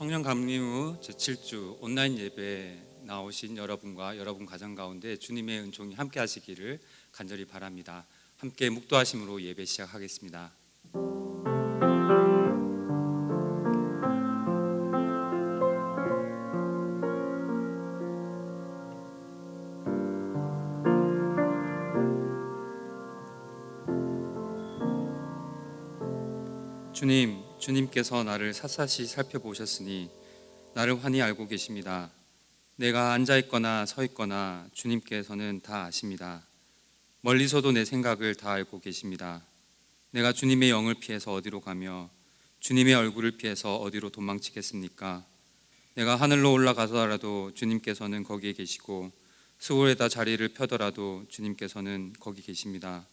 성령 감림 후 제7주 온라인 예배에 나오신 여러분과 여러분 가정 가운데 주님의 은총이 함께 하시기를 간절히 바랍니다. 함께 묵도하심으로 예배 시작하겠습니다. 주님께서 나를 샅샅이 살펴보셨으니 나를 환히 알고 계십니다. 내가 앉아있거나 서있거나 주님께서는 다 아십니다. 멀리서도 내 생각을 다 알고 계십니다. 내가 주님의 영을 피해서 어디로 가며 주님의 얼굴을 피해서 어디로 도망치겠습니까? 내가 하늘로 올라가서라도 주님께서는 거기에 계시고 스올에다 자리를 펴더라도 주님께서는 거기 계십니다.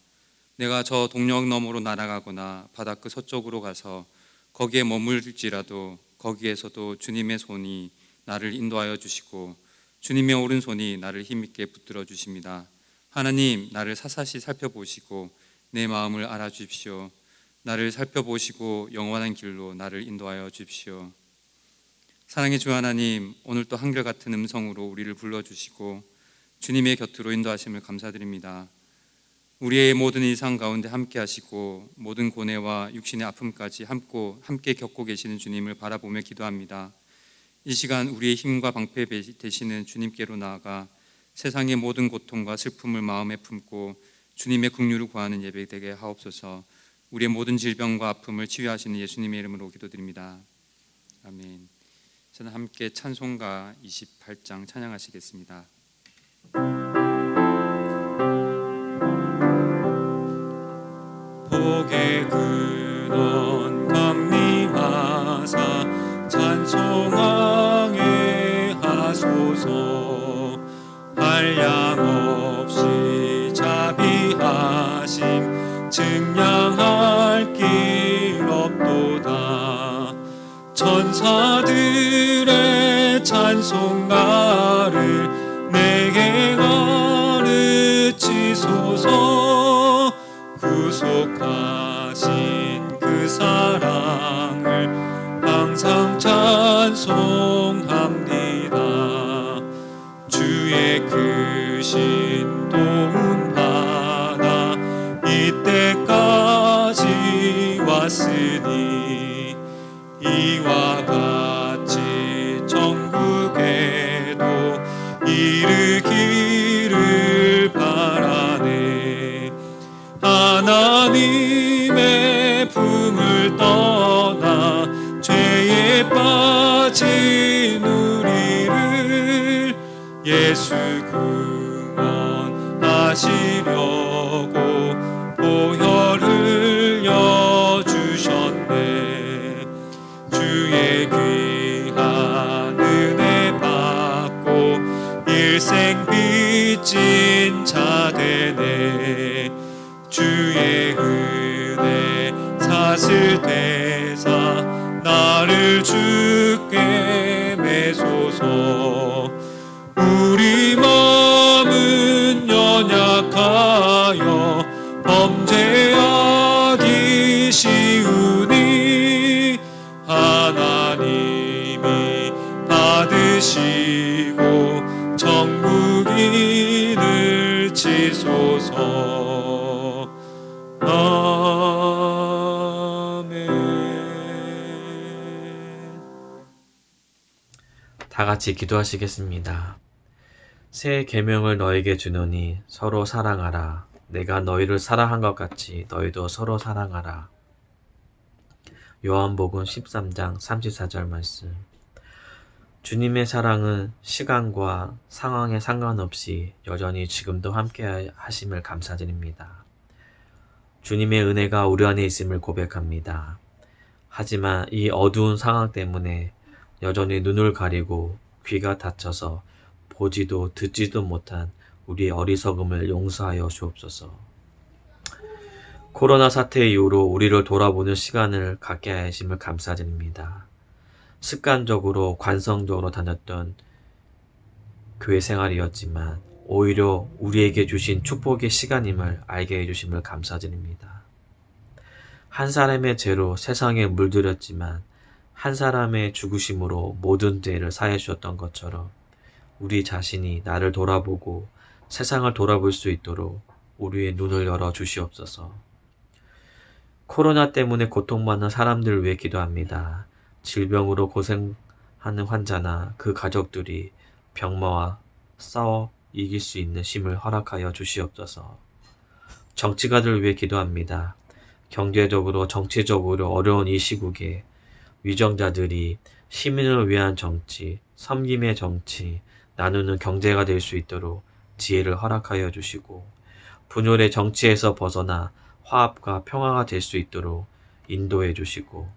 내가 저 동력 너머로 날아가거나 바다 끝 서쪽으로 가서 거기에 머물지라도 거기에서도 주님의 손이 나를 인도하여 주시고 주님의 오른손이 나를 힘있게 붙들어 주십니다. 하나님, 나를 샅샅이 살펴보시고 내 마음을 알아주십시오. 나를 살펴보시고 영원한 길로 나를 인도하여 주십시오. 사랑의 주 하나님, 오늘 또 한결같은 음성으로 우리를 불러주시고 주님의 곁으로 인도하심을 감사드립니다. 우리의 모든 일상 가운데 함께 하시고 모든 고뇌와 육신의 아픔까지 함께 겪고 계시는 주님을 바라보며 기도합니다. 이 시간 우리의 힘과 방패 되시는 주님께로 나아가 세상의 모든 고통과 슬픔을 마음에 품고 주님의 긍휼을 구하는 예배 되게 하옵소서. 우리의 모든 질병과 아픔을 치유하시는 예수님의 이름으로 기도드립니다. 아멘. 저는 함께 찬송가 28장 찬양하시겠습니다. 복의 근원 강림하사 찬송하게 하소서. 한량없이 자비하심 증량할 길 없도다. 천사들의 찬송가를 내게 가르치소서. 구속하신 그 사랑을 항상 찬송합니다. 주의 크신 도움 받아 이때까지 왔으니 이와 같이 천국에도 이르기를 바라네. 하나님의 품을 떠나 죄에 빠진 우리를 예수 구원하시려고 보혈 흘려 주셨네. 주의 귀한 은혜 받고 일생 빚진 자 되네. 주의 은혜 사슬 대사 나를 주께 매소서. 우리 마음은 연약하여 범죄하기 쉬우니 하나님이 받으시고 천국 이르치소서. 다 같이 기도하시겠습니다. 새 계명을 너에게 주노니 서로 사랑하라. 내가 너희를 사랑한 것 같이 너희도 서로 사랑하라. 요한복음 13장 34절 말씀. 주님의 사랑은 시간과 상황에 상관없이 여전히 지금도 함께 하심을 감사드립니다. 주님의 은혜가 우리 안에 있음을 고백합니다. 하지만 이 어두운 상황 때문에 여전히 눈을 가리고 귀가 닫혀서 보지도 듣지도 못한 우리의 어리석음을 용서하여 주옵소서. 코로나 사태 이후로 우리를 돌아보는 시간을 갖게 하심을 감사드립니다. 습관적으로 관성적으로 다녔던 교회 생활이었지만 오히려 우리에게 주신 축복의 시간임을 알게 해주심을 감사드립니다. 한 사람의 죄로 세상에 물들였지만 한 사람의 죽으심으로 모든 죄를 사해 주셨던 것처럼 우리 자신이 나를 돌아보고 세상을 돌아볼 수 있도록 우리의 눈을 열어 주시옵소서. 코로나 때문에 고통받는 사람들을 위해 기도합니다. 질병으로 고생하는 환자나 그 가족들이 병마와 싸워 이길 수 있는 힘을 허락하여 주시옵소서. 정치가들을 위해 기도합니다. 경제적으로 정치적으로 어려운 이 시국에 위정자들이 시민을 위한 정치, 섬김의 정치, 나누는 경제가 될 수 있도록 지혜를 허락하여 주시고 분열의 정치에서 벗어나 화합과 평화가 될 수 있도록 인도해 주시고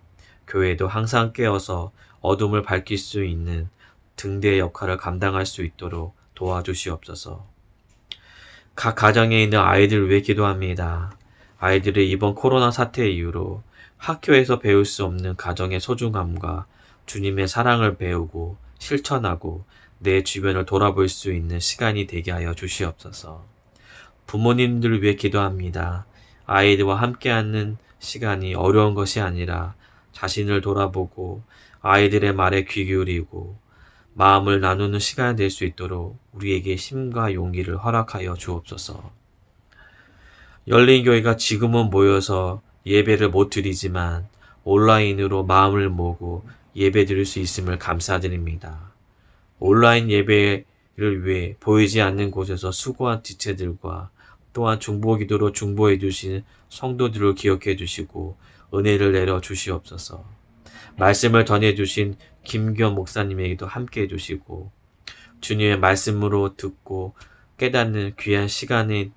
교회도 항상 깨어서 어둠을 밝힐 수 있는 등대의 역할을 감당할 수 있도록 도와주시옵소서. 각 가정에 있는 아이들을 위해 기도합니다. 아이들의 이번 코로나 사태 이후로 학교에서 배울 수 없는 가정의 소중함과 주님의 사랑을 배우고 실천하고 내 주변을 돌아볼 수 있는 시간이 되게 하여 주시옵소서. 부모님들을 위해 기도합니다. 아이들과 함께하는 시간이 어려운 것이 아니라 자신을 돌아보고 아이들의 말에 귀 기울이고 마음을 나누는 시간이 될 수 있도록 우리에게 힘과 용기를 허락하여 주옵소서. 열린 교회가 지금은 모여서 예배를 못 드리지만 온라인으로 마음을 모으고 예배 드릴 수 있음을 감사드립니다. 온라인 예배를 위해 보이지 않는 곳에서 수고한 지체들과 또한 중보기도로 중보해 주신 성도들을 기억해 주시고 은혜를 내려 주시옵소서. 말씀을 전해 주신 김기현 목사님에게도 함께 해 주시고 주님의 말씀으로 듣고 깨닫는 귀한 시간이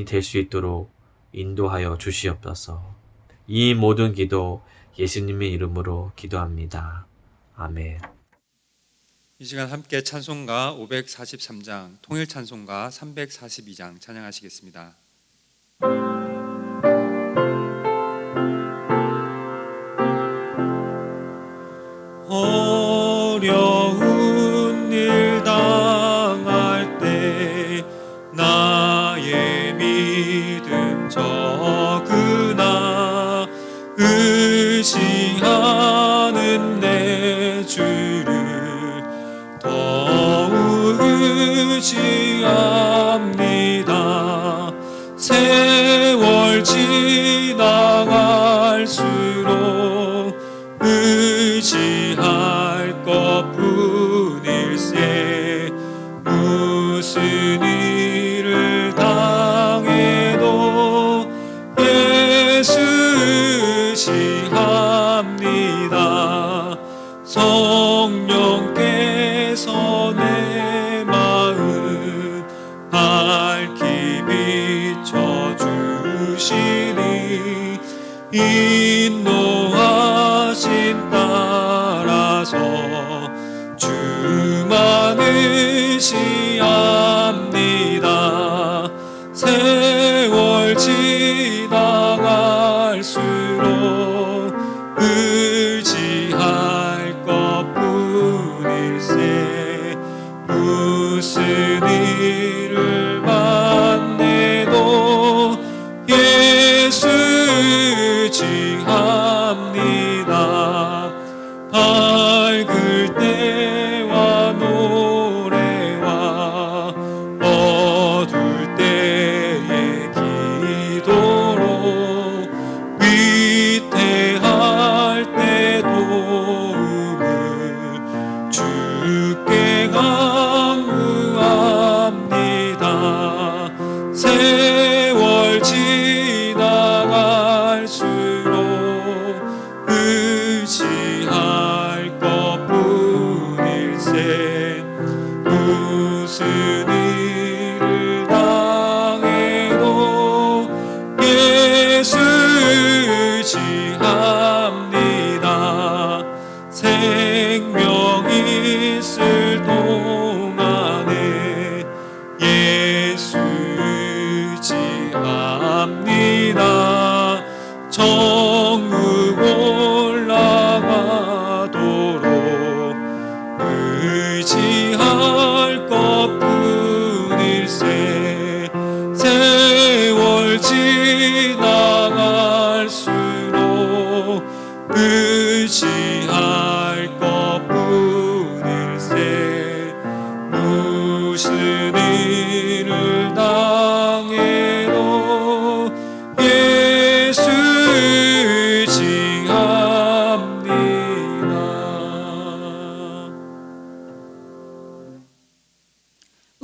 될 수 있도록 인도하여 주시옵소서. 이 모든 기도 예수님의 이름으로 기도합니다. 아멘. 이 시간 함께 찬송가 543장, 통일 찬송가 342장 찬양하시겠습니다. 어려운 일 당할 때 나의 믿음 적으나 의지하는 내 주를 더욱 의지합니다. 세월 지나갈수록 의지할 것뿐일세. 무슨 일을 당해도 예수 의지합니다. 성령께서 내 마음 밝히 비춰주시니 인도하심 따라서 주만 의지합니다. 세월 지나갈수록 의지할 것뿐일세. 무슨 일을 만내도 예수 의지합니다. 밝을 때와 노래와 어두울 때에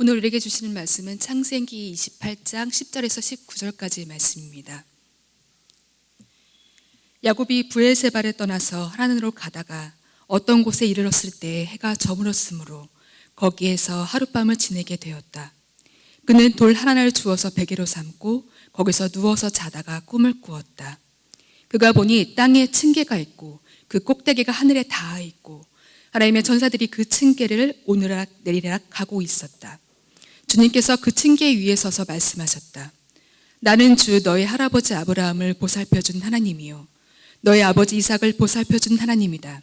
오늘 우리에게 주시는 말씀은 창세기 28장 10절에서 19절까지의 말씀입니다. 야곱이 브엘세바를 떠나서 하란으로 가다가 어떤 곳에 이르렀을 때 해가 저물었으므로 거기에서 하룻밤을 지내게 되었다. 그는 돌 하나를 주워서 베개로 삼고 거기서 누워서 자다가 꿈을 꾸었다. 그가 보니 땅에 층계가 있고 그 꼭대기가 하늘에 닿아 있고 하나님의 전사들이 그 층계를 오르락 내리락 하고 있었다. 주님께서 그 층계 위에 서서 말씀하셨다. 나는 주 너의 할아버지 아브라함을 보살펴준 하나님이요 너의 아버지 이삭을 보살펴준 하나님이다.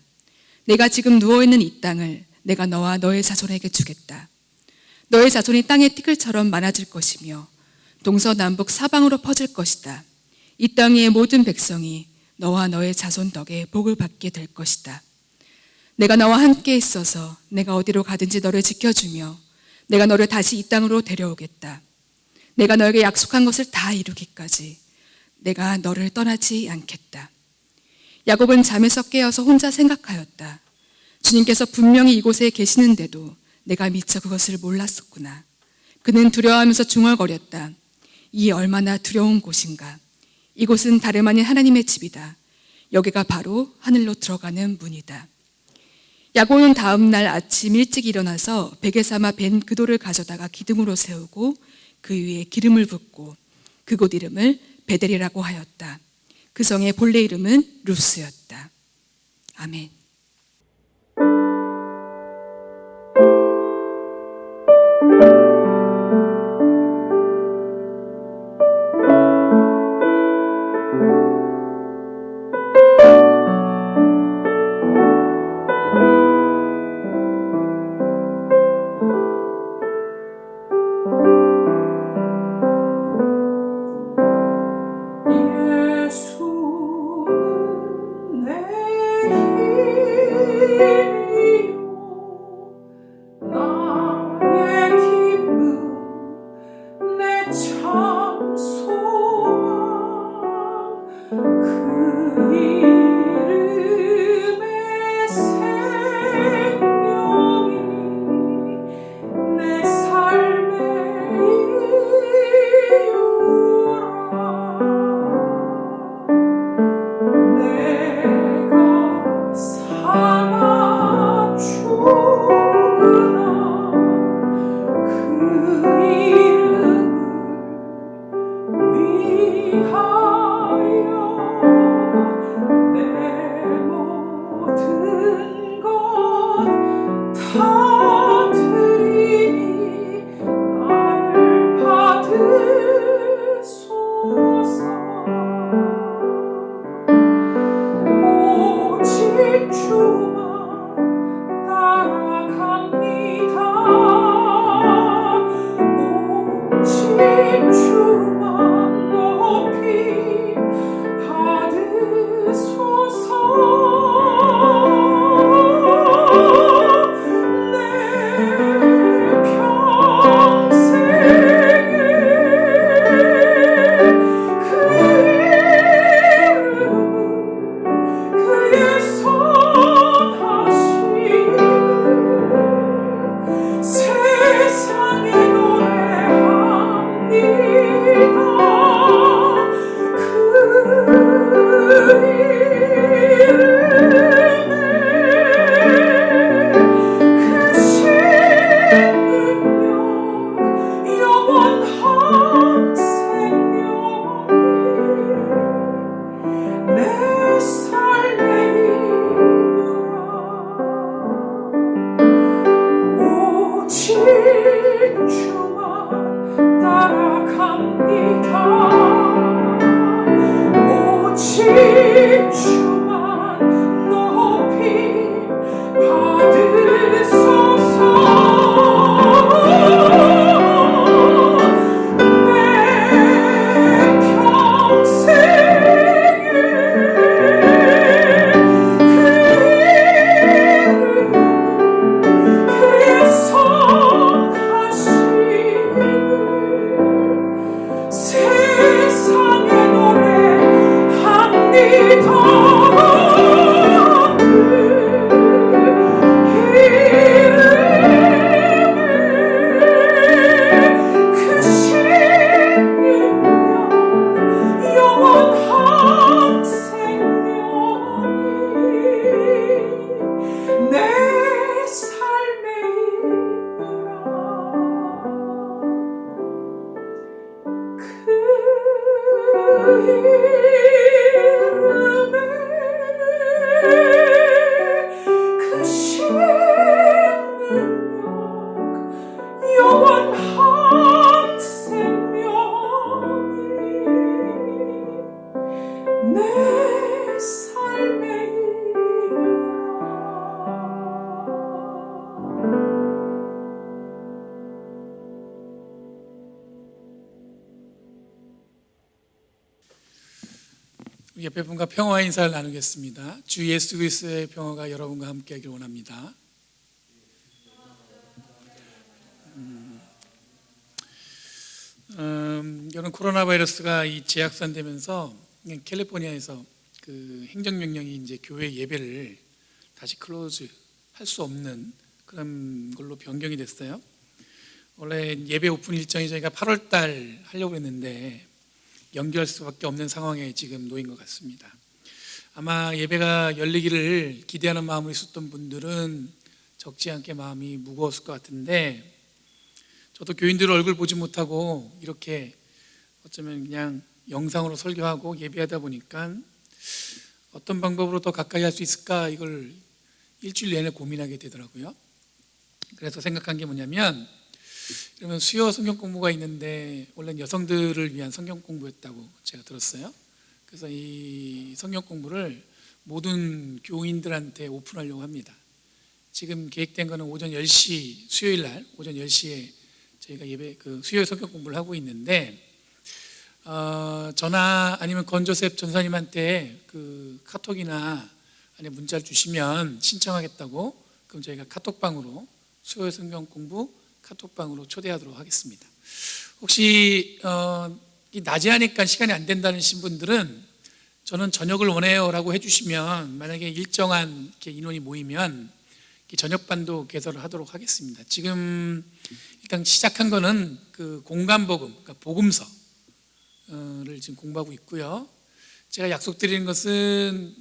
내가 지금 누워있는 이 땅을 내가 너와 너의 자손에게 주겠다. 너의 자손이 땅의 티끌처럼 많아질 것이며 동서남북 사방으로 퍼질 것이다. 이 땅의 모든 백성이 너와 너의 자손 덕에 복을 받게 될 것이다. 내가 너와 함께 있어서 내가 어디로 가든지 너를 지켜주며 내가 너를 다시 이 땅으로 데려오겠다. 내가 너에게 약속한 것을 다 이루기까지 내가 너를 떠나지 않겠다. 야곱은 잠에서 깨어서 혼자 생각하였다. 주님께서 분명히 이곳에 계시는데도 내가 미처 그것을 몰랐었구나. 그는 두려워하면서 중얼거렸다. 이 얼마나 두려운 곳인가. 이곳은 다름 아닌 하나님의 집이다. 여기가 바로 하늘로 들어가는 문이다. 야곱은 다음 날 아침 일찍 일어나서 베개 삼아 벤 그돌을 가져다가 기둥으로 세우고 그 위에 기름을 붓고 그곳 이름을 베델이라고 하였다. 그 성의 본래 이름은 루스였다. 아멘. 예수는 내 힘이요 나의 기쁨 내 참 소망 그 이름의 생명이 내 삶의 내가 살아 죽으나 그 이름을 위하여 내 모든 것 다 드리니 나를 받으소서. 오직 주만 따라갑니다. 오직 주만 높이 받으소서. 내 평생에 그 이름을 그의 선하심을 세상에 노래합니다. 그 이름에 크신 능력 영원한 생명이 내 삶의 이유라. 오직 주만 따라갑니다. 오직 주만 높이 받으소서. 내 평생에 그 이름을 그의 선하심을 세상에 노래합니다. 영원한 생명이 내 삶의 우리 옆에 분과 평화의 인사를 나누겠습니다. 주 예수 그리스도의 평화가 여러분과 함께하길 원합니다. 여러분, 코로나 바이러스가 재확산되면서 캘리포니아에서 그 행정명령이 이제 교회 예배를 다시 클로즈 할 수 없는 그런 걸로 변경이 됐어요. 원래 예배 오픈 일정이 저희가 8월 달 하려고 했는데 연기할 수밖에 없는 상황에 지금 놓인 것 같습니다. 아마 예배가 열리기를 기대하는 마음으로 있었던 분들은 적지 않게 마음이 무거웠을 것 같은데, 저도 교인들 얼굴 보지 못하고 이렇게 어쩌면 그냥 영상으로 설교하고 예배하다 보니까 어떤 방법으로 더 가까이 할 수 있을까, 이걸 일주일 내내 고민하게 되더라고요. 그래서 생각한 게 뭐냐면, 그러면 수요 성경 공부가 있는데 원래는 여성들을 위한 성경 공부였다고 제가 들었어요. 그래서 이 성경 공부를 모든 교인들한테 오픈하려고 합니다. 지금 계획된 거는 오전 10시, 수요일 날 오전 10시에 저희가 예배 수요 성경 공부를 하고 있는데, 전화 아니면 건조셉 전사님한테 그 카톡이나 아니면 문자를 주시면 신청하겠다고, 그럼 저희가 카톡방으로 수요 성경 공부 카톡방으로 초대하도록 하겠습니다. 혹시 낮에 하니까 시간이 안 된다는 분들은 저는 저녁을 원해요라고 해주시면, 만약에 일정한 이렇게 인원이 모이면 저녁반도 개설을 하도록 하겠습니다. 지금 일단 시작한 거는 그 공간복음, 그러니까 복음서를 지금 공부하고 있고요. 제가 약속드리는 것은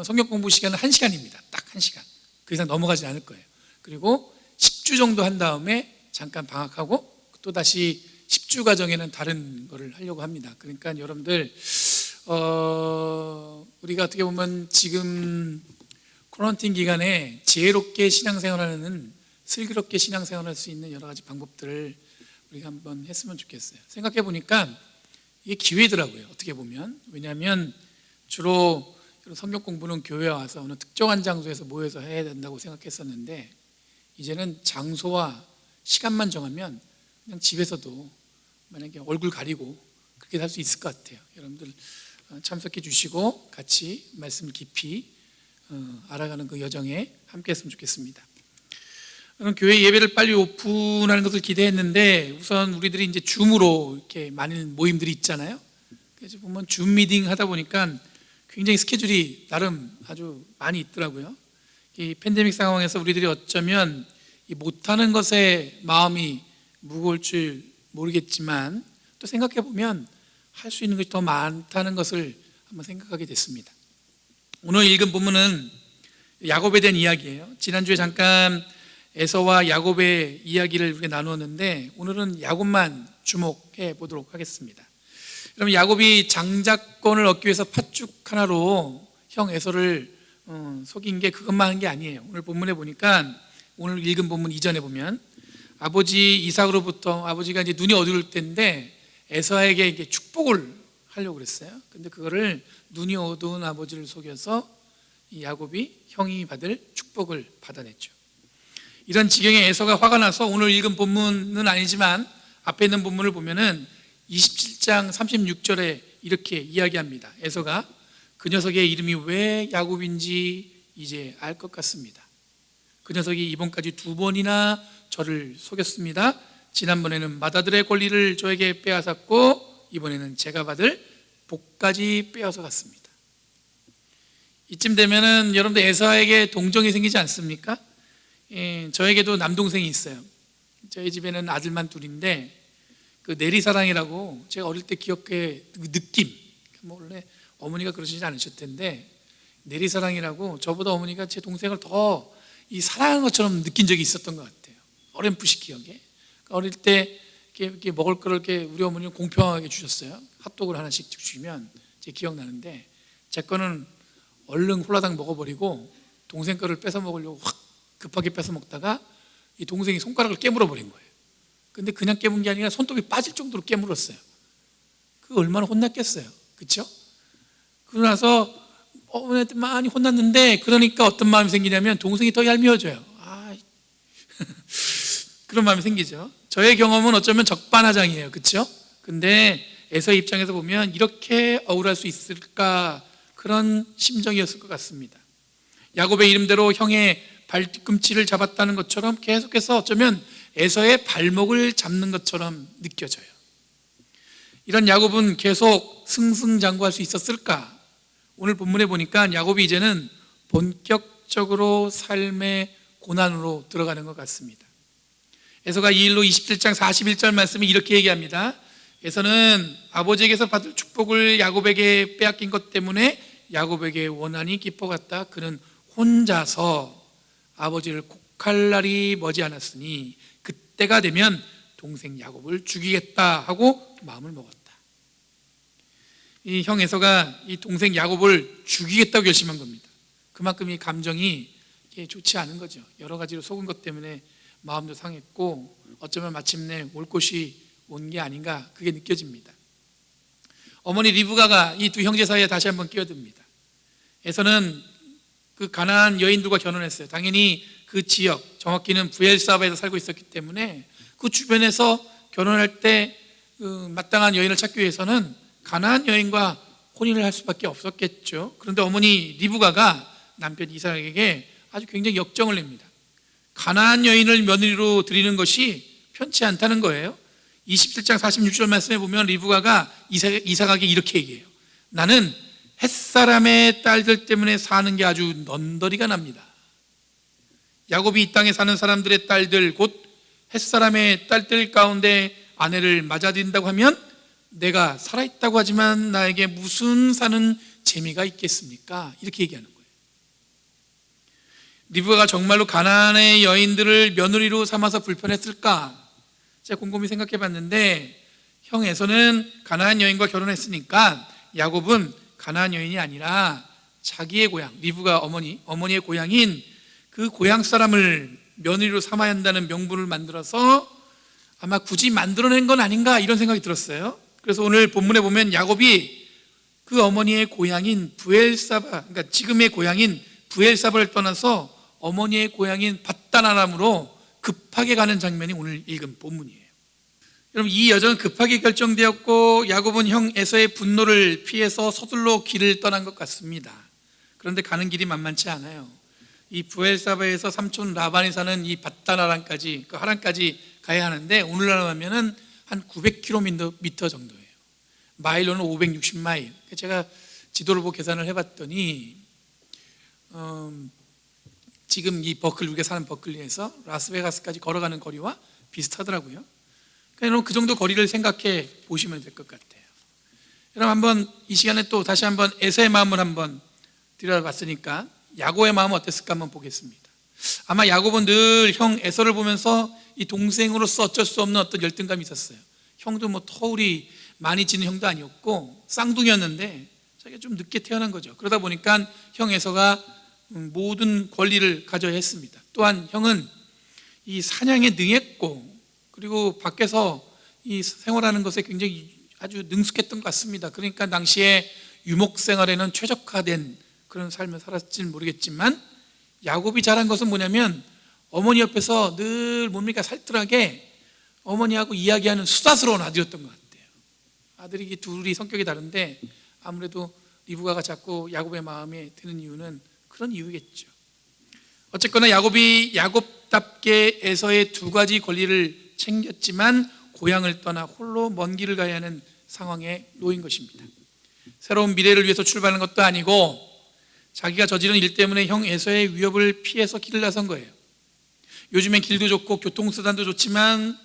성경 공부 시간은 1시간입니다. 딱 1시간. 그 이상 넘어가지 않을 거예요. 그리고 10주 정도 한 다음에 잠깐 방학하고 또 다시 10주 과정에는 다른 거를 하려고 합니다. 그러니까 여러분들 우리가 어떻게 보면 지금 코런틴 기간에 지혜롭게 신앙생활하는, 슬기롭게 신앙생활할 수 있는 여러 가지 방법들을 우리가 한번 했으면 좋겠어요. 생각해 보니까 이게 기회더라고요, 어떻게 보면. 왜냐하면 주로 성경 공부는 교회에 와서 어느 특정한 장소에서 모여서 해야 된다고 생각했었는데, 이제는 장소와 시간만 정하면 그냥 집에서도 만약에 얼굴 가리고 그렇게 할 수 있을 것 같아요. 여러분들 참석해 주시고 같이 말씀을 깊이 알아가는 그 여정에 함께 했으면 좋겠습니다. 저는 교회 예배를 빨리 오픈하는 것을 기대했는데, 우선 우리들이 이제 줌으로 이렇게 많은 모임들이 있잖아요. 그래서 보면 줌 미팅 하다 보니까 굉장히 스케줄이 나름 아주 많이 있더라고요. 이 팬데믹 상황에서 우리들이 어쩌면 이 못하는 것에 마음이 무거울 줄 모르겠지만, 또 생각해 보면 할 수 있는 것이 더 많다는 것을 한번 생각하게 됐습니다. 오늘 읽은 본문은 야곱에 대한 이야기예요. 지난주에 잠깐 에서와 야곱의 이야기를 우리가 나누었는데, 오늘은 야곱만 주목해 보도록 하겠습니다. 그럼 야곱이 장자권을 얻기 위해서 팥죽 하나로 형 에서를 속인 게 그것만 한 게 아니에요. 오늘 본문에 보니까, 오늘 읽은 본문 이전에 보면 아버지 이삭으로부터, 아버지가 이제 눈이 어두울 때인데 에서에게 이게 축복을 하려고 그랬어요. 근데 그거를 눈이 어두운 아버지를 속여서 이 야곱이 형이 받을 축복을 받아냈죠. 이런 지경에 에서가 화가 나서 오늘 읽은 본문은 아니지만 앞에 있는 본문을 보면은 27장 36절에 이렇게 이야기합니다. 에서가 그 녀석의 이름이 왜 야곱인지 이제 알 것 같습니다. 그 녀석이 이번까지 2번이나 저를 속였습니다. 지난번에는 맏아들의 권리를 저에게 빼앗았고 이번에는 제가 받을 복까지 빼앗아 갔습니다. 이쯤 되면은 여러분들 에서에게 동정이 생기지 않습니까? 저에게도 남동생이 있어요. 저희 집에는 아들만 둘인데, 그 내리사랑이라고 제가 어릴 때 기억해 그 느낌, 원래 어머니가 그러시지 않으셨을 텐데, 내리사랑이라고 저보다 어머니가 제 동생을 더 이 사랑하는 것처럼 느낀 적이 있었던 것 같아요. 어렴풋이 기억에. 그러니까 어릴 때 이렇게 먹을 거를 이렇게 우리 어머니는 공평하게 주셨어요. 핫도그를 하나씩 주시면 제 기억나는데, 제 거는 얼른 홀라당 먹어버리고 동생 거를 뺏어 먹으려고 확 급하게 뺏어 먹다가 이 동생이 손가락을 깨물어 버린 거예요. 근데 그냥 깨문 게 아니라 손톱이 빠질 정도로 깨물었어요. 그 얼마나 혼났겠어요. 그렇죠? 그러고 나서 어머니한테 많이 혼났는데, 그러니까 어떤 마음이 생기냐면 동생이 더 얄미워져요. 그런 마음이 생기죠. 저의 경험은 어쩌면 적반하장이에요. 그렇죠? 근데 에서의 입장에서 보면 이렇게 억울할 수 있을까, 그런 심정이었을 것 같습니다. 야곱의 이름대로 형의 발뒤꿈치를 잡았다는 것처럼 계속해서 어쩌면 에서의 발목을 잡는 것처럼 느껴져요. 이런 야곱은 계속 승승장구할 수 있었을까? 오늘 본문에 보니까 야곱이 이제는 본격적으로 삶의 고난으로 들어가는 것 같습니다. 에서가 이 일로 27장 41절 말씀이 이렇게 얘기합니다. 에서는 아버지에게서 받을 축복을 야곱에게 빼앗긴 것 때문에 야곱에게 원한이 깊어갔다. 그는 혼자서 아버지를 곡할 날이 머지않았으니 그때가 되면 동생 야곱을 죽이겠다 하고 마음을 먹었다. 이 형 에서가 이 동생 야곱을 죽이겠다고 결심한 겁니다. 그만큼 이 감정이 좋지 않은 거죠. 여러 가지로 속은 것 때문에 마음도 상했고, 어쩌면 마침내 올 곳이 온 게 아닌가, 그게 느껴집니다. 어머니 리브가가 이 두 형제 사이에 다시 한번 끼어듭니다. 에서는 그 가나안 여인들과 결혼했어요. 당연히 그 지역, 정확히는 부엘사바에서 살고 있었기 때문에 그 주변에서 결혼할 때 그 마땅한 여인을 찾기 위해서는 가나안 여인과 혼인을 할 수밖에 없었겠죠. 그런데 어머니 리브가가 남편 이삭에게 아주 굉장히 역정을 냅니다. 가나안 여인을 며느리로 드리는 것이 편치 않다는 거예요. 27장 46절 말씀에 보면 리브가가 이삭에게 이렇게 얘기해요. 나는 햇사람의 딸들 때문에 사는 게 아주 넌더리가 납니다. 야곱이 이 땅에 사는 사람들의 딸들, 곧 햇사람의 딸들 가운데 아내를 맞아들인다고 하면 내가 살아있다고 하지만 나에게 무슨 사는 재미가 있겠습니까? 이렇게 얘기하는 거예요. 리브가가 정말로 가나안의 여인들을 며느리로 삼아서 불편했을까? 제가 곰곰이 생각해 봤는데, 형 에서는 가나안 여인과 결혼했으니까 야곱은 가나안 여인이 아니라 자기의 고향, 리브가 어머니의 고향인 그 고향 사람을 며느리로 삼아야 한다는 명분을 만들어서 아마 굳이 만들어낸 건 아닌가, 이런 생각이 들었어요. 그래서 오늘 본문에 보면 야곱이 그 어머니의 고향인 부엘사바, 그러니까 지금의 고향인 부엘사바를 떠나서 어머니의 고향인 밧단아람으로 급하게 가는 장면이 오늘 읽은 본문이에요. 여러분, 이 여정은 급하게 결정되었고 야곱은 형 에서의 분노를 피해서 서둘러 길을 떠난 것 같습니다. 그런데 가는 길이 만만치 않아요. 이 부엘사바에서 삼촌 라반이 사는 이 밧단아람까지, 그 하란까지 가야 하는데 오늘날로 하면은 한 900km 정도예요. 마일로는 560마일. 제가 지도를 보고 계산을 해봤더니 지금 이 우리가 사는 버클리에서 라스베가스까지 걸어가는 거리와 비슷하더라고요. 그러니까 그 정도 거리를 생각해 보시면 될 것 같아요. 여러분, 한번 이 시간에 또 다시 한번 에서의 마음을 한번 들여다봤으니까 야곱의 마음은 어땠을까 한번 보겠습니다. 아마 야곱은 늘 형 에서를 보면서 이 동생으로서 어쩔 수 없는 어떤 열등감이 있었어요. 형도 뭐 터울이 많이 지는 형도 아니었고 쌍둥이였는데 자기가 좀 늦게 태어난 거죠. 그러다 보니까 형 에서가 모든 권리를 가져야 했습니다. 또한 형은 이 사냥에 능했고, 그리고 밖에서 이 생활하는 것에 굉장히 아주 능숙했던 것 같습니다. 그러니까 당시에 유목 생활에는 최적화된 그런 삶을 살았지는 모르겠지만, 야곱이 잘한 것은 뭐냐면 어머니 옆에서 늘 뭡니까 살뜰하게 어머니하고 이야기하는 수다스러운 아들이었던 것 같아요. 아들이 둘이 성격이 다른데 아무래도 리브가가 자꾸 야곱의 마음에 드는 이유는 그런 이유겠죠. 어쨌거나 야곱이 야곱답게 에서의 두 가지 권리를 챙겼지만 고향을 떠나 홀로 먼 길을 가야 하는 상황에 놓인 것입니다. 새로운 미래를 위해서 출발하는 것도 아니고 자기가 저지른 일 때문에 형 에서의 위협을 피해서 길을 나선 거예요. 요즘엔 길도 좋고 교통수단도 좋지만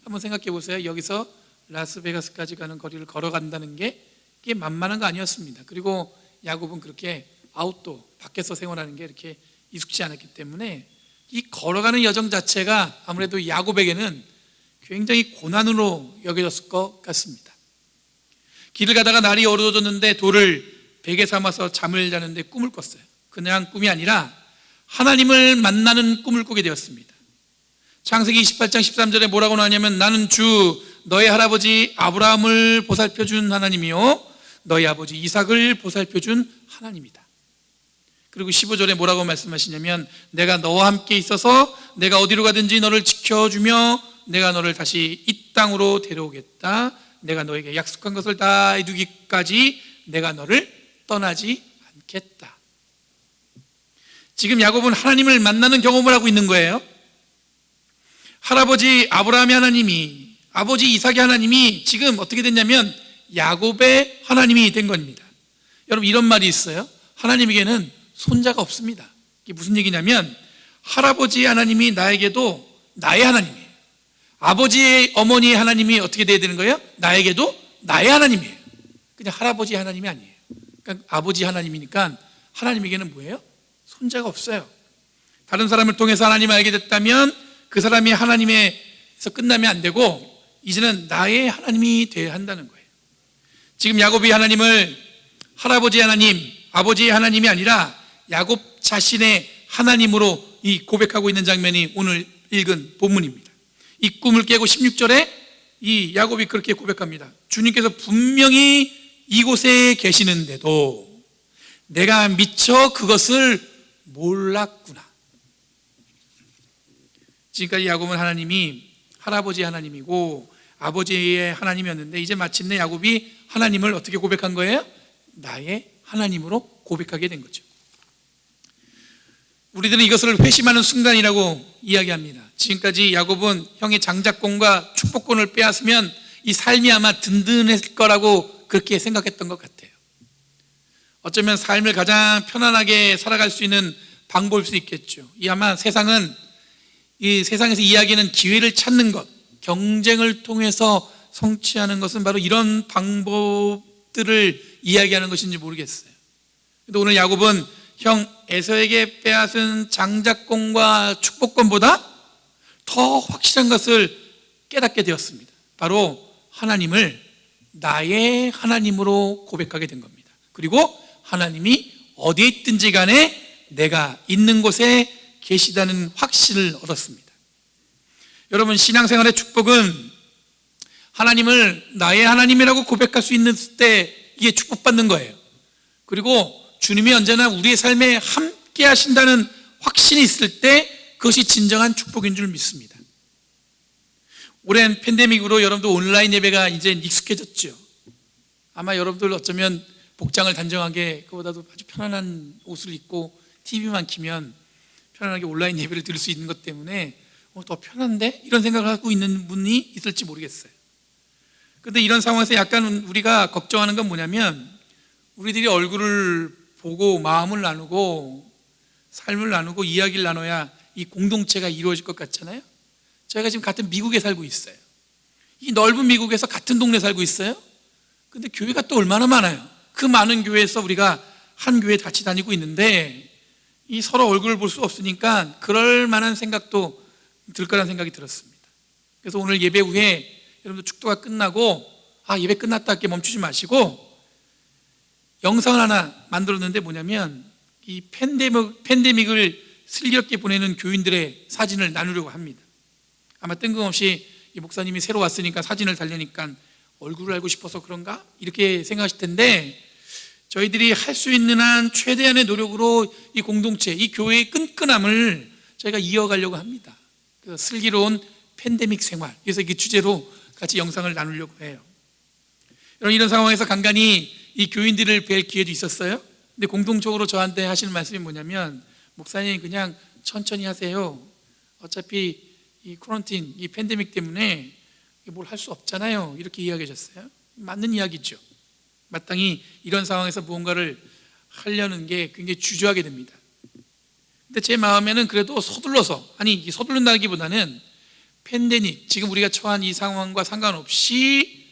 한번 생각해 보세요. 여기서 라스베가스까지 가는 거리를 걸어간다는 게 이게 만만한 거 아니었습니다. 그리고 야곱은 그렇게 아웃도어, 밖에서 생활하는 게 이렇게 익숙지 않았기 때문에 이 걸어가는 여정 자체가 아무래도 야곱에게는 굉장히 고난으로 여겨졌을 것 같습니다. 길을 가다가 날이 어두워졌는데 돌을 베개 삼아서 잠을 자는데 꿈을 꿨어요. 그냥 꿈이 아니라 하나님을 만나는 꿈을 꾸게 되었습니다. 창세기 28장 13절에 뭐라고 나오냐면 나는 주 너의 할아버지 아브라함을 보살펴준 하나님이요 너희 아버지 이삭을 보살펴준 하나님이다. 그리고 15절에 뭐라고 말씀하시냐면 내가 너와 함께 있어서 내가 어디로 가든지 너를 지켜주며 내가 너를 다시 이 땅으로 데려오겠다. 내가 너에게 약속한 것을 다 이루기까지 내가 너를 떠나지 않겠다. 지금 야곱은 하나님을 만나는 경험을 하고 있는 거예요. 할아버지 아브라함의 하나님이, 아버지 이삭의 하나님이 지금 어떻게 됐냐면 야곱의 하나님이 된 겁니다. 여러분, 이런 말이 있어요. 하나님에게는 손자가 없습니다. 이게 무슨 얘기냐면 할아버지 하나님이 나에게도 나의 하나님이에요. 아버지의 어머니의 하나님이 어떻게 돼야 되는 거예요? 나에게도 나의 하나님이에요. 그냥 할아버지 하나님이 아니에요. 그러니까 아버지 하나님이니까 하나님에게는 뭐예요? 손자가 없어요. 다른 사람을 통해서 하나님을 알게 됐다면 그 사람이 하나님에서 끝나면 안 되고 이제는 나의 하나님이 되어야 한다는 거예요. 지금 야곱이 하나님을 할아버지 하나님, 아버지의 하나님이 아니라 야곱 자신의 하나님으로 이 고백하고 있는 장면이 오늘 읽은 본문입니다. 이 꿈을 깨고 16절에 이 야곱이 그렇게 고백합니다. 주님께서 분명히 이곳에 계시는데도 내가 미처 그것을 몰랐구나. 지금까지 야곱은 하나님이 할아버지 하나님이고 아버지의 하나님이었는데 이제 마침내 야곱이 하나님을 어떻게 고백한 거예요? 나의 하나님으로 고백하게 된 거죠. 우리들은 이것을 회심하는 순간이라고 이야기합니다. 지금까지 야곱은 형의 장자권과 축복권을 빼앗으면 이 삶이 아마 든든했을 거라고 그렇게 생각했던 것 같아요. 어쩌면 삶을 가장 편안하게 살아갈 수 있는 방법일 수 있겠죠. 이 아마 세상은 이 세상에서 이야기하는 기회를 찾는 것, 경쟁을 통해서 성취하는 것은 바로 이런 방법들을 이야기하는 것인지 모르겠어요. 근데 오늘 야곱은 형 에서에게 빼앗은 장자권과 축복권보다 더 확실한 것을 깨닫게 되었습니다. 바로 하나님을 나의 하나님으로 고백하게 된 겁니다. 그리고 하나님이 어디에 있든지 간에 내가 있는 곳에 계시다는 확신을 얻었습니다. 여러분, 신앙생활의 축복은 하나님을 나의 하나님이라고 고백할 수 있는 때 이게 축복받는 거예요. 그리고 주님이 언제나 우리의 삶에 함께 하신다는 확신이 있을 때 그것이 진정한 축복인 줄 믿습니다. 오랜 팬데믹으로 여러분들 온라인 예배가 이제 익숙해졌죠. 아마 여러분들 어쩌면 복장을 단정하게 그보다도 아주 편안한 옷을 입고 TV만 키면 편안하게 온라인 예배를 들을 수 있는 것 때문에 더 편한데? 이런 생각을 하고 있는 분이 있을지 모르겠어요. 그런데 이런 상황에서 약간 우리가 걱정하는 건 뭐냐면 우리들이 얼굴을 보고 마음을 나누고 삶을 나누고 이야기를 나눠야 이 공동체가 이루어질 것 같잖아요. 저희가 지금 같은 미국에 살고 있어요. 이 넓은 미국에서 같은 동네 살고 있어요. 근데 교회가 또 얼마나 많아요. 그 많은 교회에서 우리가 한 교회에 같이 다니고 있는데 이 서로 얼굴을 볼 수 없으니까 그럴 만한 생각도 들 거라는 생각이 들었습니다. 그래서 오늘 예배 후에 여러분들 축도가 끝나고 예배 끝났다 이렇게 멈추지 마시고 영상을 하나 만들었는데 뭐냐면 이 팬데믹을 슬기롭게 보내는 교인들의 사진을 나누려고 합니다. 아마 뜬금없이 이 목사님이 새로 왔으니까 사진을 달려니까 얼굴을 알고 싶어서 그런가? 이렇게 생각하실 텐데 저희들이 할 수 있는 한 최대한의 노력으로 이 공동체, 이 교회의 끈끈함을 저희가 이어가려고 합니다. 그래서 슬기로운 팬데믹 생활, 그래서 이 주제로 같이 영상을 나누려고 해요. 여러분, 이런 상황에서 간간히 이 교인들을 뵐 기회도 있었어요. 근데 공통적으로 저한테 하시는 말씀이 뭐냐면 목사님 그냥 천천히 하세요. 어차피 이 코런틴, 이 팬데믹 때문에 뭘 할 수 없잖아요. 이렇게 이야기하셨어요. 맞는 이야기죠. 마땅히 이런 상황에서 무언가를 하려는 게 굉장히 주저하게 됩니다. 근데 제 마음에는 그래도 서둘러서, 서둘른다기보다는 팬데믹, 지금 우리가 처한 이 상황과 상관없이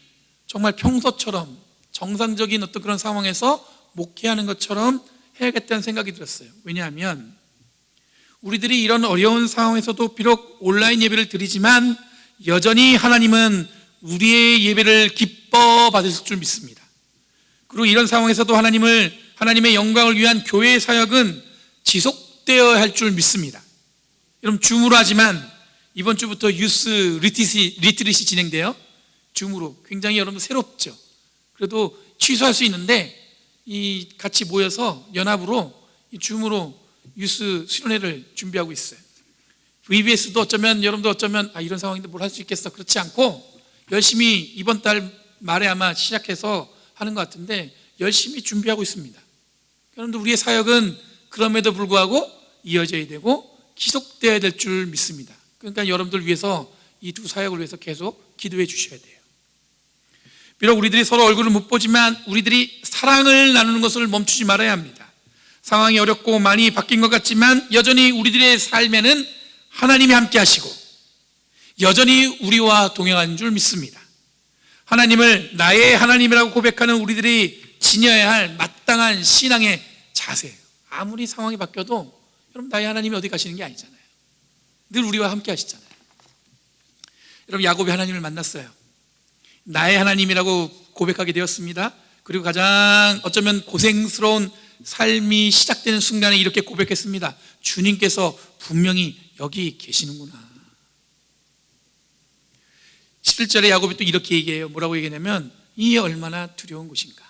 정말 평소처럼 정상적인 어떤 그런 상황에서 목회하는 것처럼 해야겠다는 생각이 들었어요. 왜냐하면 우리들이 이런 어려운 상황에서도 비록 온라인 예배를 드리지만 여전히 하나님은 우리의 예배를 기뻐 받으실 줄 믿습니다. 그리고 이런 상황에서도 하나님의 영광을 위한 교회의 사역은 지속되어야 할 줄 믿습니다. 여러분, 줌으로 하지만 이번 주부터 유스 리트릿이 진행돼요. 줌으로. 굉장히 여러분 새롭죠. 그래도 취소할 수 있는데 이 같이 모여서 연합으로 이 줌으로 유스 수련회를 준비하고 있어요. VBS도 어쩌면 여러분도 어쩌면 이런 상황인데 뭘 할 수 있겠어, 그렇지 않고 열심히 이번 달 말에 아마 시작해서 하는 것 같은데 열심히 준비하고 있습니다. 여러분들 우리의 사역은 그럼에도 불구하고 이어져야 되고 지속돼야 될 줄 믿습니다. 그러니까 여러분들 위해서 이 두 사역을 위해서 계속 기도해 주셔야 돼요. 비록 우리들이 서로 얼굴을 못 보지만 우리들이 사랑을 나누는 것을 멈추지 말아야 합니다. 상황이 어렵고 많이 바뀐 것 같지만 여전히 우리들의 삶에는 하나님이 함께 하시고 여전히 우리와 동행하는 줄 믿습니다. 하나님을 나의 하나님이라고 고백하는 우리들이 지녀야 할 마땅한 신앙의 자세예요. 아무리 상황이 바뀌어도 여러분 나의 하나님이 어디 가시는 게 아니잖아요. 늘 우리와 함께 하시잖아요. 여러분 야곱이 하나님을 만났어요. 나의 하나님이라고 고백하게 되었습니다. 그리고 가장 어쩌면 고생스러운 삶이 시작되는 순간에 이렇게 고백했습니다. 주님께서 분명히 여기 계시는구나. 11절에 야곱이 또 이렇게 얘기해요. 뭐라고 얘기하냐면 이 얼마나 두려운 곳인가.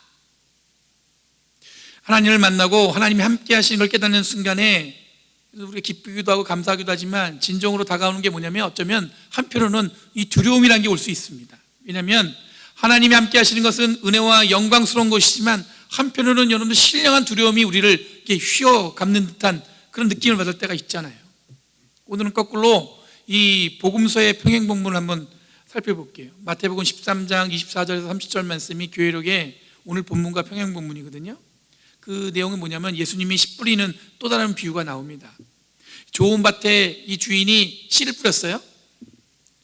하나님을 만나고 하나님이 함께 하시는 걸 깨닫는 순간에 우리가 기쁘기도 하고 감사하기도 하지만 진정으로 다가오는 게 뭐냐면 어쩌면 한편으로는 이 두려움이라는 게 올 수 있습니다. 왜냐하면 하나님이 함께 하시는 것은 은혜와 영광스러운 것이지만 한편으로는 여러분들 신령한 두려움이 우리를 이렇게 휘어감는 듯한 그런 느낌을 받을 때가 있잖아요. 오늘은 거꾸로 이 복음서의 평행본문을 한번 살펴볼게요. 마태복음 13장 24절에서 30절 말씀이 교회력의 오늘 본문과 평행본문이거든요. 그 내용은 뭐냐면 예수님이 씨 뿌리는 또 다른 비유가 나옵니다. 좋은 밭에 이 주인이 씨를 뿌렸어요.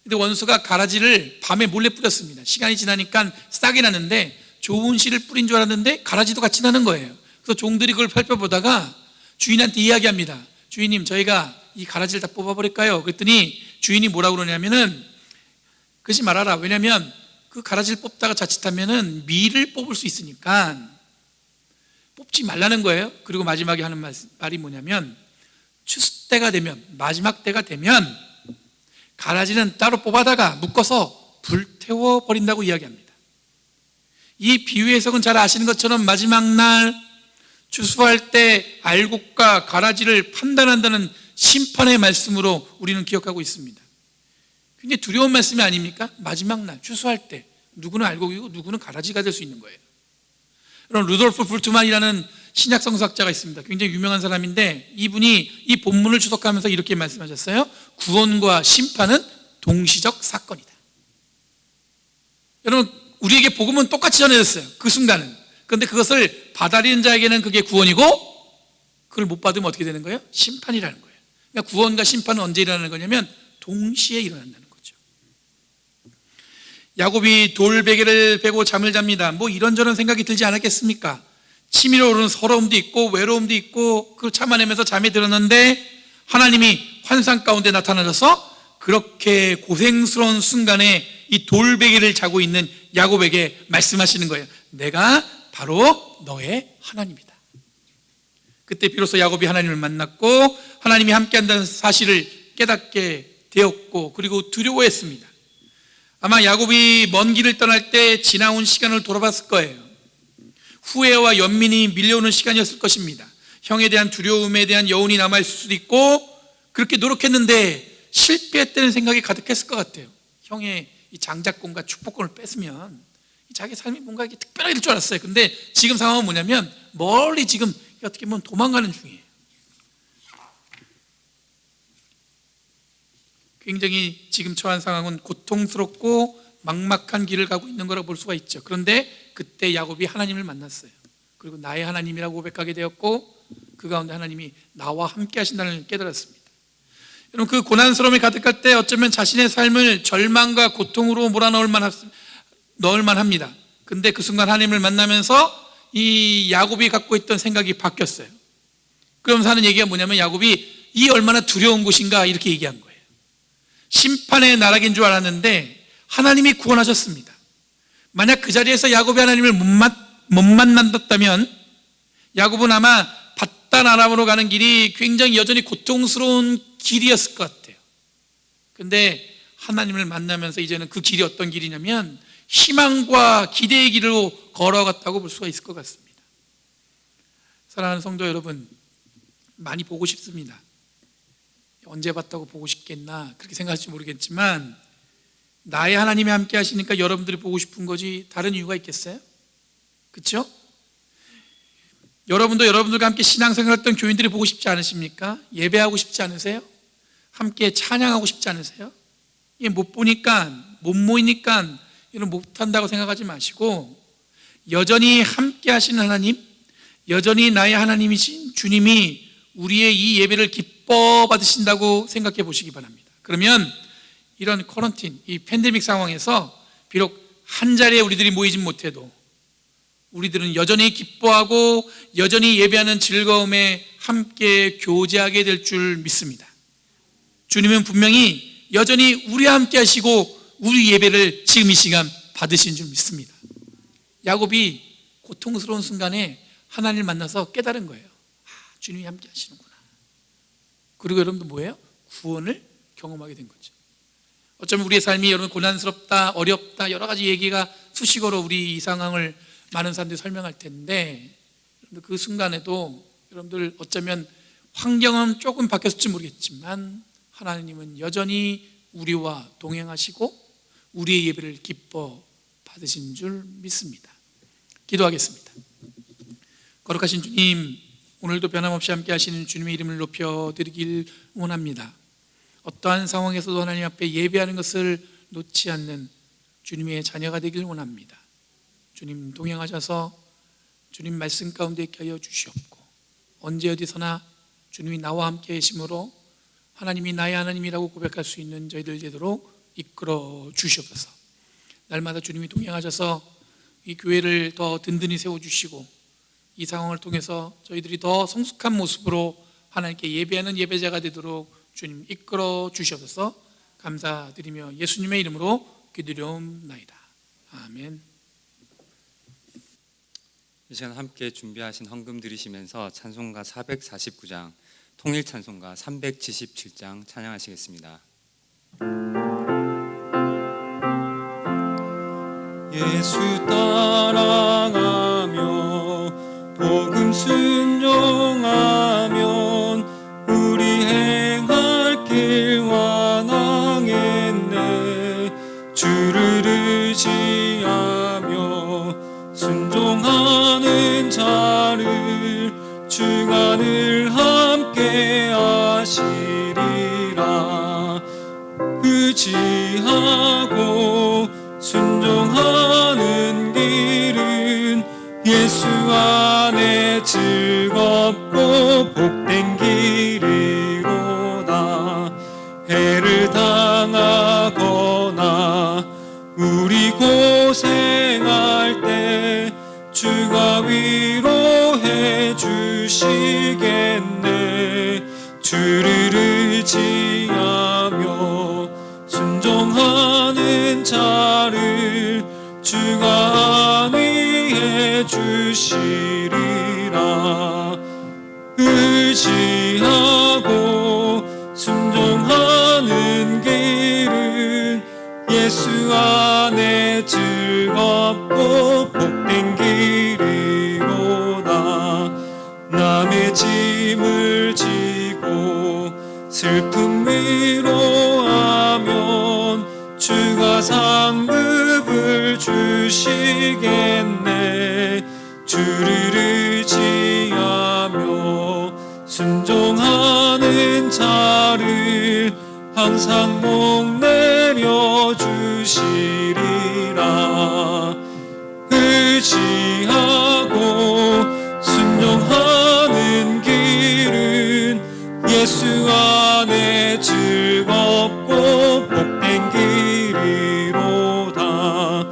근데 원수가 가라지를 밤에 몰래 뿌렸습니다. 시간이 지나니까 싹이 났는데 좋은 씨를 뿌린 줄 알았는데 가라지도 같이 나는 거예요. 그래서 종들이 그걸 살펴보다가 주인한테 이야기합니다. 주인님, 저희가 이 가라지를 다 뽑아버릴까요? 그랬더니 주인이 뭐라고 그러냐면은 그러지 말아라. 왜냐면 그 가라지를 뽑다가 자칫하면은 밀을 뽑을 수 있으니까 뽑지 말라는 거예요. 그리고 마지막에 하는 말이 뭐냐면 추수 때가 되면, 마지막 때가 되면 가라지는 따로 뽑아다가 묶어서 불태워 버린다고 이야기합니다. 이 비유 해석은 잘 아시는 것처럼 마지막 날 추수할 때 알곡과 가라지를 판단한다는 심판의 말씀으로 우리는 기억하고 있습니다. 굉장히 두려운 말씀이 아닙니까? 마지막 날 추수할 때 누구는 알곡이고 누구는 가라지가 될 수 있는 거예요. 여러분 루돌프 불트만이라는 신약 성서학자가 있습니다. 굉장히 유명한 사람인데 이분이 이 본문을 추석하면서 이렇게 말씀하셨어요. 구원과 심판은 동시적 사건이다. 여러분 우리에게 복음은 똑같이 전해졌어요. 그 순간은. 그런데 그것을 받아들이는 자에게는 그게 구원이고 그걸 못 받으면 어떻게 되는 거예요? 심판이라는 거예요. 그러니까 구원과 심판은 언제 일어나는 거냐면 동시에 일어난다는 거죠. 야곱이 돌베개를 베고 잠을 잡니다. 뭐 이런저런 생각이 들지 않았겠습니까? 치밀어 오르는 서러움도 있고 외로움도 있고 그걸 참아내면서 잠에 들었는데 하나님이 환상 가운데 나타나셔서 그렇게 고생스러운 순간에 이 돌베개를 자고 있는 야곱에게 말씀하시는 거예요. 내가 바로 너의 하나님이다. 그때 비로소 야곱이 하나님을 만났고 하나님이 함께한다는 사실을 깨닫게 되었고 그리고 두려워했습니다. 아마 야곱이 먼 길을 떠날 때 지나온 시간을 돌아봤을 거예요. 후회와 연민이 밀려오는 시간이었을 것입니다. 형에 대한 두려움에 대한 여운이 남아있을 수도 있고 그렇게 노력했는데 실패했다는 생각이 가득했을 것 같아요. 형의 이 장자권과 축복권을 뺐으면 자기 삶이 뭔가 이렇게 특별하게 될 줄 알았어요. 근데 지금 상황은 뭐냐면 멀리 지금 어떻게 보면 도망가는 중이에요. 굉장히 지금 처한 상황은 고통스럽고 막막한 길을 가고 있는 거라고 볼 수가 있죠. 그런데 그때 야곱이 하나님을 만났어요. 그리고 나의 하나님이라고 고백하게 되었고 그 가운데 하나님이 나와 함께 하신다는 걸 깨달았습니다. 여러분 그 고난스러움이 가득할 때 어쩌면 자신의 삶을 절망과 고통으로 몰아넣을 만합니다. 근데 그 순간 하나님을 만나면서 이 야곱이 갖고 있던 생각이 바뀌었어요. 그러면서 하는 얘기가 뭐냐면 야곱이 이 얼마나 두려운 곳인가 이렇게 얘기한 거예요. 심판의 나락인 줄 알았는데 하나님이 구원하셨습니다. 만약 그 자리에서 야곱이 하나님을 못 만났다면 야곱은 아마 밧단 아람으로 가는 길이 굉장히 여전히 고통스러운 길이었을 것 같아요. 근데 하나님을 만나면서 이제는 그 길이 어떤 길이냐면 희망과 기대의 길로 걸어갔다고 볼 수가 있을 것 같습니다. 사랑하는 성도 여러분, 많이 보고 싶습니다. 언제 봤다고 보고 싶겠나 그렇게 생각할지 모르겠지만 나의 하나님이 함께 하시니까 여러분들이 보고 싶은 거지 다른 이유가 있겠어요? 그렇죠? 여러분도 여러분들과 함께 신앙생활했던 교인들이 보고 싶지 않으십니까? 예배하고 싶지 않으세요? 함께 찬양하고 싶지 않으세요? 이게 못 보니까 못 모이니까 이런 못한다고 생각하지 마시고 여전히 함께 하시는 하나님, 여전히 나의 하나님이신 주님이 우리의 이 예배를 기뻐 받으신다고 생각해 보시기 바랍니다. 그러면 이런 코런틴, 이 팬데믹 상황에서 비록 한 자리에 우리들이 모이진 못해도 우리들은 여전히 기뻐하고 여전히 예배하는 즐거움에 함께 교제하게 될 줄 믿습니다. 주님은 분명히 여전히 우리와 함께 하시고 우리 예배를 지금 이 시간 받으신 줄 믿습니다. 야곱이 고통스러운 순간에 하나님을 만나서 깨달은 거예요. 주님이 함께 하시는구나. 그리고 여러분도 뭐예요? 구원을 경험하게 된 거죠. 어쩌면 우리의 삶이 여러분 고난스럽다, 어렵다, 여러 가지 얘기가 수식어로 우리 이 상황을 많은 사람들이 설명할 텐데 그 순간에도 여러분들 어쩌면 환경은 조금 바뀌었을지 모르겠지만 하나님은 여전히 우리와 동행하시고 우리의 예배를 기뻐 받으신 줄 믿습니다. 기도하겠습니다. 거룩하신 주님, 오늘도 변함없이 함께 하시는 주님의 이름을 높여드리길 원합니다. 어떠한 상황에서도 하나님 앞에 예배하는 것을 놓지 않는 주님의 자녀가 되길 원합니다. 주님 동행하셔서 주님 말씀 가운데 있게 하여 주시옵고 언제 어디서나 주님이 나와 함께 계심으로 하나님이 나의 하나님이라고 고백할 수 있는 저희들 되도록 이끌어 주시옵소서. 날마다 주님이 동행하셔서 이 교회를 더 든든히 세워주시고 이 상황을 통해서 저희들이 더 성숙한 모습으로 하나님께 예배하는 예배자가 되도록 주님 이끌어 주시옵소서. 감사드리며 예수님의 이름으로 기도드리옵나이다. 아멘. 이 시간 함께 준비하신 헌금 드리시면서 찬송가 449장, 통일 찬송가 377장 찬양하시겠습니다. 예수 따라가며 복음 순종하면 우리 행할 길 완항했네. 주를 의지하며 순종하는 자를 주가 늘 함께 하시리라. 의지하고 순종하는 길은 예수 안에 즐겁고 복된 길이로다. 해를 당하거나 우리 고생할 때 주가 위로해 주시겠네. 주를 의지하며 순종하는 자를 주가 안위해 주시리라. 의지하고 순종하는 길은 예수 안에 즐겁고 복된 길이로다. 남의 짐을 지고 슬픔 위로하면 주가 상급을 주시겠네. 주를 의지하며 순종하는 자를 항상 목내려 주시리라. 의지하고 순종하는 길은 예수 안에 즐겁고 복된 길이로다.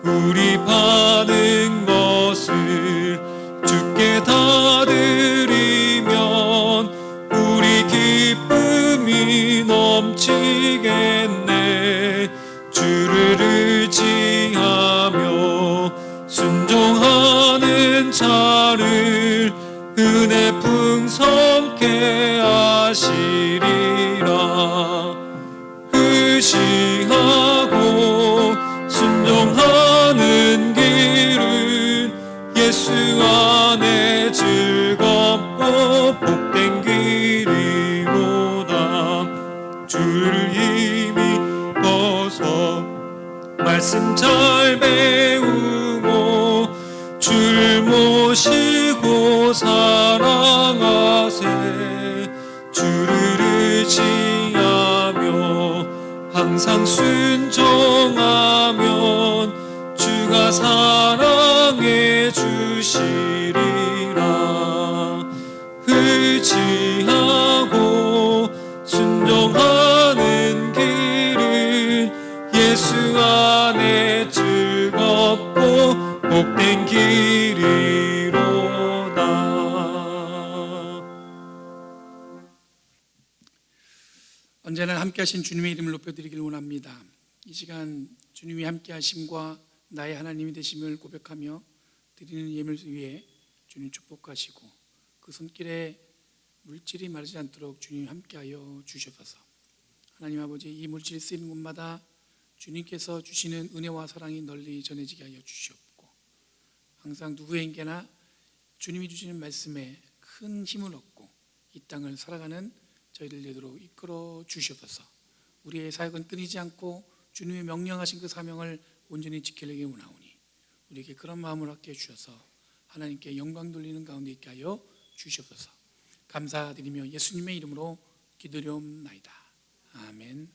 우리 받은 것을 주께 다 드리면 우리 기쁨이 넘치겠네. 주를 의지하며 순종하는 자를 은혜 풍성케 하시리라. 의지하고 순종하는 길은 예수 안에 즐겁고 복된 길이로다. 주를 힘이 벗어 말씀 잘 배우고 주를 모시고 사랑하세. 주를 의지하며 항상 순종하면 주가 사랑해 주시리라. 의지하고 순종하는 길은 예수 안에 즐겁고 복된 길이로다. 언제나 함께하신 주님의 이름을 높여드리길 원합니다. 이 시간 주님이 함께하심과 나의 하나님이 되심을 고백하며 드리는 예물 위에 주님 축복하시고 그 손길에 물질이 마르지 않도록 주님 함께하여 주셔서 하나님 아버지 이 물질이 쓰이는 곳마다 주님께서 주시는 은혜와 사랑이 널리 전해지게 하여 주시옵고 항상 누구에게나 주님이 주시는 말씀에 큰 힘을 얻고 이 땅을 살아가는 저희를 되도록 이끌어 주시옵소서. 우리의 사역은 끊이지 않고 주님의 명령하신 그 사명을 온전히 지키려고 원하오니 우리에게 그런 마음을 갖게 해주셔서 하나님께 영광 돌리는 가운데 있게 하여 주시옵소서. 감사드리며 예수님의 이름으로 기도드리옵나이다. 아멘.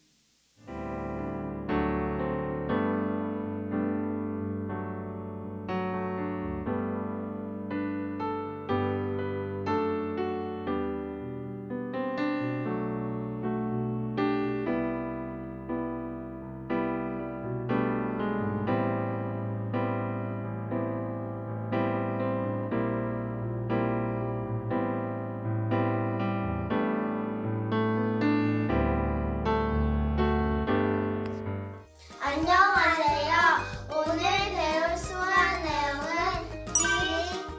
안녕하세요. 오늘 배울 수학 내용은 Be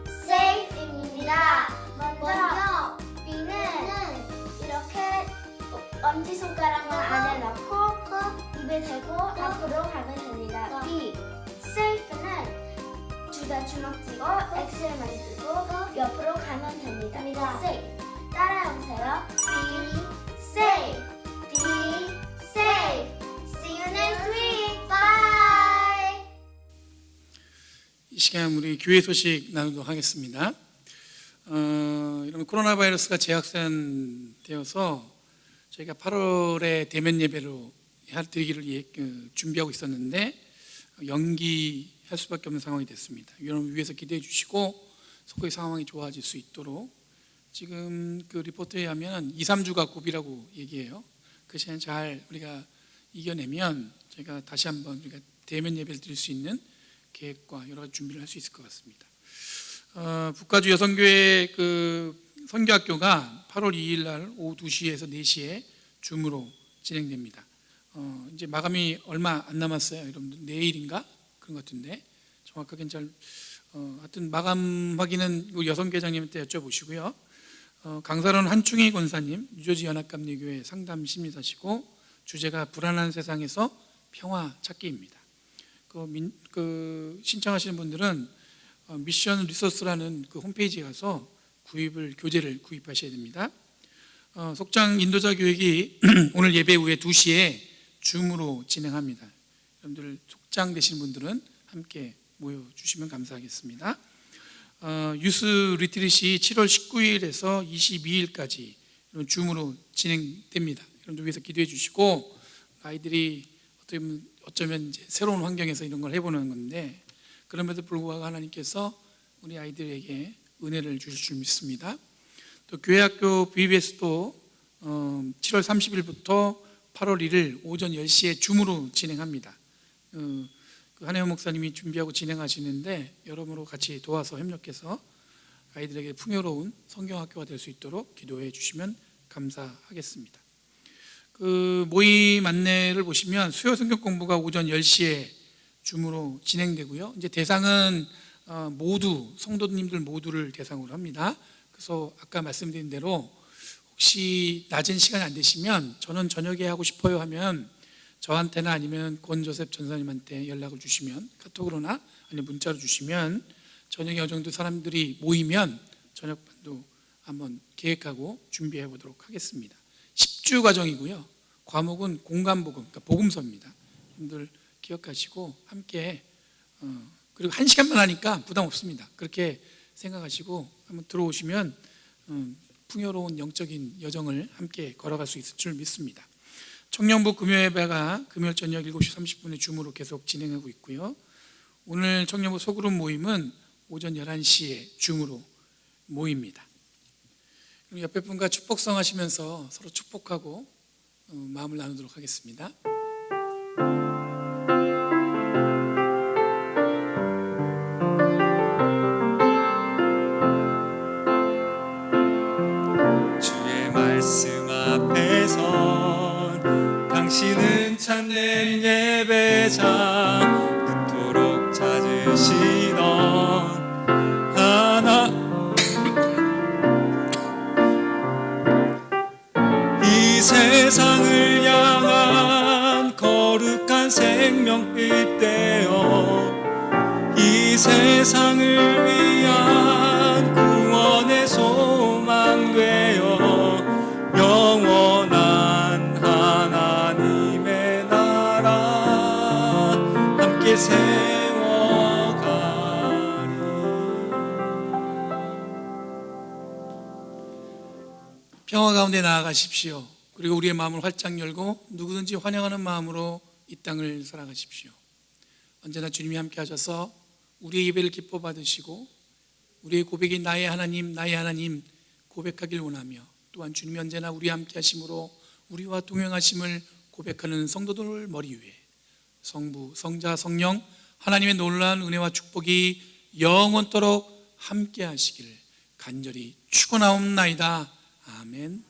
safe입니다. 먼저 B는 이렇게 엄지손가락을 안에 넣고 입에 대고 앞으로 가면 됩니다. B safe는 둘 다 주먹 쥐고 X를 만들고 옆으로 가면 됩니다. Safe 따라해보세요. Be safe. Be safe. See you next week. Bye. 이 시간 우리 교회 소식 나누도록 하겠습니다. 이런 코로나 바이러스가 재확산되어서 저희가 8월에 대면 예배로 드리기를 준비하고 있었는데 연기할 수밖에 없는 상황이 됐습니다. 여러분 위해서 기도해 주시고 속의 상황이 좋아질 수 있도록 지금 그 리포트에 하면 2-3주가 고비라고 얘기해요. 그 시간 잘 우리가 이겨내면 저희가 다시 한번 우리가 대면 예배를 드릴 수 있는 계획과 여러 가지 준비를 할 수 있을 것 같습니다. 북가주 여성교회 그 선교학교가 8월 2일 날 오후 2시에서 4시에 줌으로 진행됩니다. 이제 마감이 얼마 안 남았어요. 여러분들 내일인가 그런 것 같은데 정확하게는 잘 하여튼 마감 확인은 여성교장님한테 여쭤보시고요. 강사로는 한충희 권사님 유조지 연합감리교회 상담 심리사시고 주제가 불안한 세상에서 평화 찾기입니다. 신청하시는 분들은 미션 리소스라는 그 홈페이지에 가서 교재를 구입하셔야 됩니다. 속장 인도자 교육이 오늘 예배 후에 2시에 줌으로 진행합니다. 여러분들 속장 되신 분들은 함께 모여주시면 감사하겠습니다. 유스 리트릿이 7월 19일에서 22일까지 줌으로 진행됩니다. 여러분들 위해서 기도해 주시고 아이들이 어쩌면 이제 새로운 환경에서 이런 걸 해보는 건데 그럼에도 불구하고 하나님께서 우리 아이들에게 은혜를 주실 줄 믿습니다. 또 교회학교 VBS도 7월 30일부터 8월 1일 오전 10시에 줌으로 진행합니다. 그 한혜원 목사님이 준비하고 진행하시는데 여러모로 같이 도와서 협력해서 아이들에게 풍요로운 성경학교가 될 수 있도록 기도해 주시면 감사하겠습니다. 그 모임 안내를 보시면 수요 성경 공부가 오전 10시에 줌으로 진행되고요. 이제 대상은 모두 성도님들 모두를 대상으로 합니다. 그래서 아까 말씀드린 대로 혹시 낮은 시간이 안 되시면 저는 저녁에 하고 싶어요 하면 저한테나 아니면 권조셉 전사님한테 연락을 주시면, 카톡으로나 아니면 문자로 주시면 저녁에 어느 정도 사람들이 모이면 저녁반도 한번 계획하고 준비해 보도록 하겠습니다. 10주 과정이고요. 과목은 공간복음, 그러니까 복음서입니다. 여러분들 기억하시고 함께 그리고 1시간만 하니까 부담 없습니다. 그렇게 생각하시고 한번 들어오시면 풍요로운 영적인 여정을 함께 걸어갈 수 있을 줄 믿습니다. 청년부 금요예배가 금요일 저녁 7시 30분에 줌으로 계속 진행하고 있고요. 오늘 청년부 소그룹 모임은 오전 11시에 줌으로 모입니다. 그럼 옆에 분과 축복성 하시면서 서로 축복하고 마음을 나누도록 하겠습니다. 주의 말씀 앞에선 당신은 참된 예배자, 그토록 찾으시던 하나, 이 세상을 향한 거룩한 생명빛 되어 이 세상을 위한 구원의 소망 되어 영원한 하나님의 나라 함께 세워가리. 평화 가운데 나아가십시오. 그리고 우리의 마음을 활짝 열고 누구든지 환영하는 마음으로 이 땅을 살아가십시오. 언제나 주님이 함께 하셔서 우리의 예배를 기뻐 받으시고 우리의 고백이 나의 하나님 나의 하나님 고백하길 원하며, 또한 주님이 언제나 우리와 함께 하심으로 우리와 동행하심을 고백하는 성도들 머리 위에 성부, 성자, 성령 하나님의 놀라운 은혜와 축복이 영원토록 함께 하시기를 간절히 축원하옵나이다. 아멘.